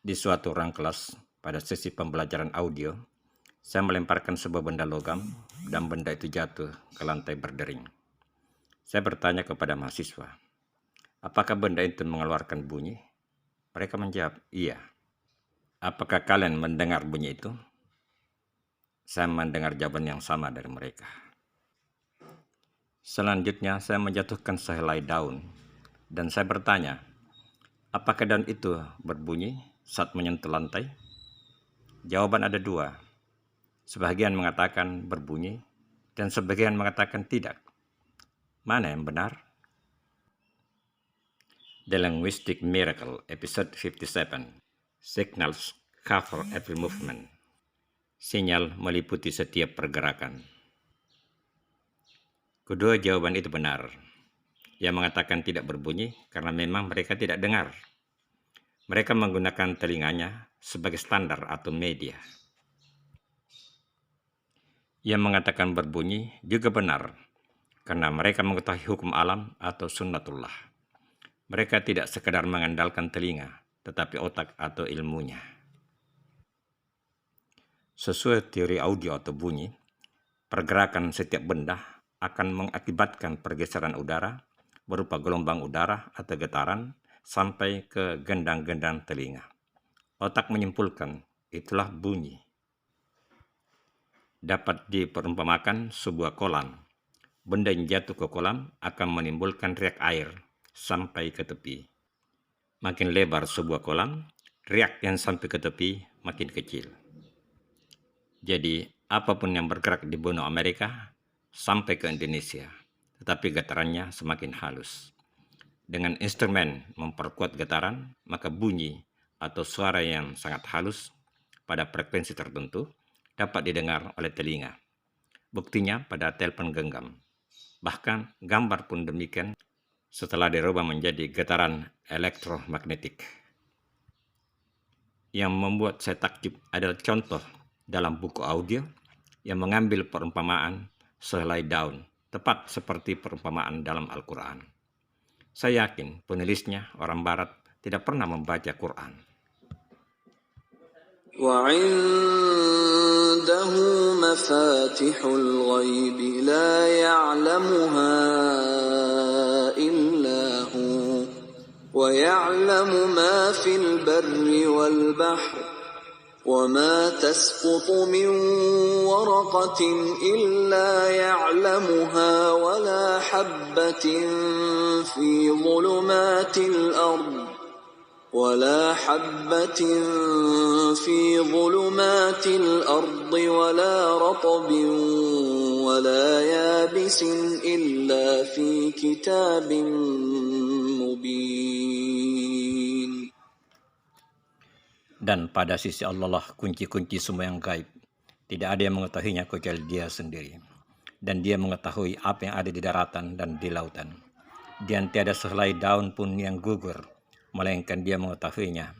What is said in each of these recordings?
Di suatu ruang kelas, pada sesi pembelajaran audio, saya melemparkan sebuah benda logam dan benda itu jatuh ke lantai berdering. Saya bertanya kepada mahasiswa, apakah benda itu mengeluarkan bunyi? Mereka menjawab, iya. Apakah kalian mendengar bunyi itu? Saya mendengar jawaban yang sama dari mereka. Selanjutnya, saya menjatuhkan sehelai daun dan saya bertanya, apakah daun itu berbunyi saat menyentuh lantai? Jawaban ada dua. Sebagian mengatakan berbunyi dan sebagian mengatakan tidak. Mana yang benar? The Linguistic Miracle, episode 57. Signals cover every movement. Sinyal meliputi setiap pergerakan. Kedua jawaban itu benar. Yang mengatakan tidak berbunyi karena memang mereka tidak dengar. Mereka menggunakan telinganya sebagai standar atau media. Yang mengatakan berbunyi juga benar karena mereka mengetahui hukum alam atau sunnatullah. Mereka tidak sekadar mengandalkan telinga, tetapi otak atau ilmunya. Sesuai teori audio atau bunyi, pergerakan setiap benda akan mengakibatkan pergeseran udara berupa gelombang udara atau getaran sampai ke gendang-gendang telinga. Otak menyimpulkan, itulah bunyi. Dapat diperumpamakan sebuah kolam. Benda yang jatuh ke kolam akan menimbulkan riak air sampai ke tepi. Makin lebar sebuah kolam, riak yang sampai ke tepi makin kecil. Jadi, apapun yang bergerak di benua Amerika sampai ke Indonesia, tetapi getarannya semakin halus. Dengan instrumen memperkuat getaran, maka bunyi atau suara yang sangat halus pada frekuensi tertentu dapat didengar oleh telinga. Buktinya pada telepon genggam. Bahkan gambar pun demikian setelah dirubah menjadi getaran elektromagnetik. Yang membuat saya takjub adalah contoh dalam buku audio yang mengambil perumpamaan sehelai daun, tepat seperti perumpamaan dalam Al-Quran. Saya yakin penulisnya orang Barat tidak pernah membaca Quran. وعنده مفاتح الغيب لا يعلمها إلا هو ويعلم ما في البر والبحر وما تسقط من ورقة إلا يعلمها ولا حبة في ظلمات الأرض ولا ولا رطب ولا يابس إلا في كتاب مبين. Dan pada sisi Allah lah kunci-kunci semua yang gaib. Tidak ada yang mengetahuinya kecuali Dia sendiri. Dan Dia mengetahui apa yang ada di daratan dan di lautan. Dan tiada sehelai daun pun yang gugur, melainkan Dia mengetahuinya.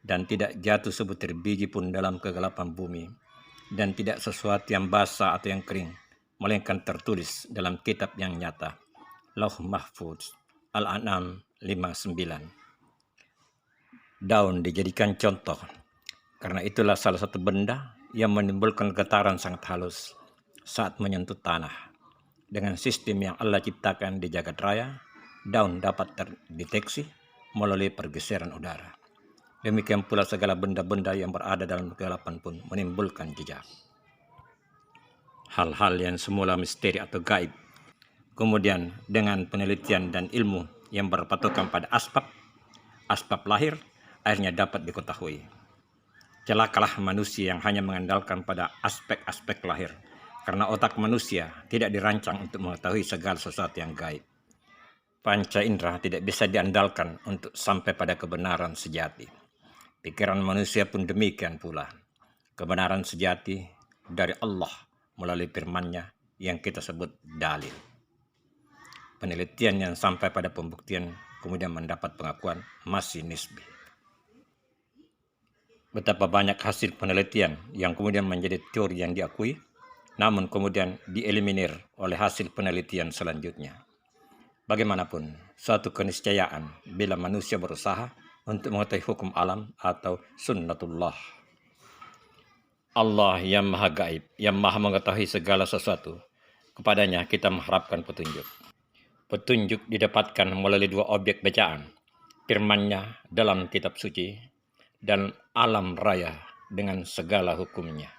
Dan tidak jatuh sebutir biji pun dalam kegelapan bumi. Dan tidak sesuatu yang basah atau yang kering, melainkan tertulis dalam kitab yang nyata. Lauh Mahfuz, Al-An'am 59. Daun dijadikan contoh, karena itulah salah satu benda yang menimbulkan getaran sangat halus saat menyentuh tanah. Dengan sistem yang Allah ciptakan di jagat raya, daun dapat terdeteksi melalui pergeseran udara. Demikian pula segala benda-benda yang berada dalam kegelapan pun menimbulkan jejak. Hal-hal yang semula misteri atau gaib, kemudian dengan penelitian dan ilmu yang berpatokan pada asbab lahir, akhirnya dapat diketahui. Celakalah manusia yang hanya mengandalkan pada aspek-aspek lahir, karena otak manusia tidak dirancang untuk mengetahui segala sesuatu yang gaib. Panca indera tidak bisa diandalkan untuk sampai pada kebenaran sejati. Pikiran manusia pun demikian pula. Kebenaran sejati dari Allah melalui firman-Nya yang kita sebut dalil. Penelitian yang sampai pada pembuktian kemudian mendapat pengakuan masih nisbi. Betapa banyak hasil penelitian yang kemudian menjadi teori yang diakui, namun kemudian dieliminir oleh hasil penelitian selanjutnya. Bagaimanapun, suatu keniscayaan bila manusia berusaha untuk mengetahui hukum alam atau sunnatullah. Allah yang maha gaib, yang maha mengetahui segala sesuatu. Kepadanya kita mengharapkan petunjuk. Petunjuk didapatkan melalui dua objek bacaan, firman-Nya dalam kitab suci dan alam raya dengan segala hukumnya.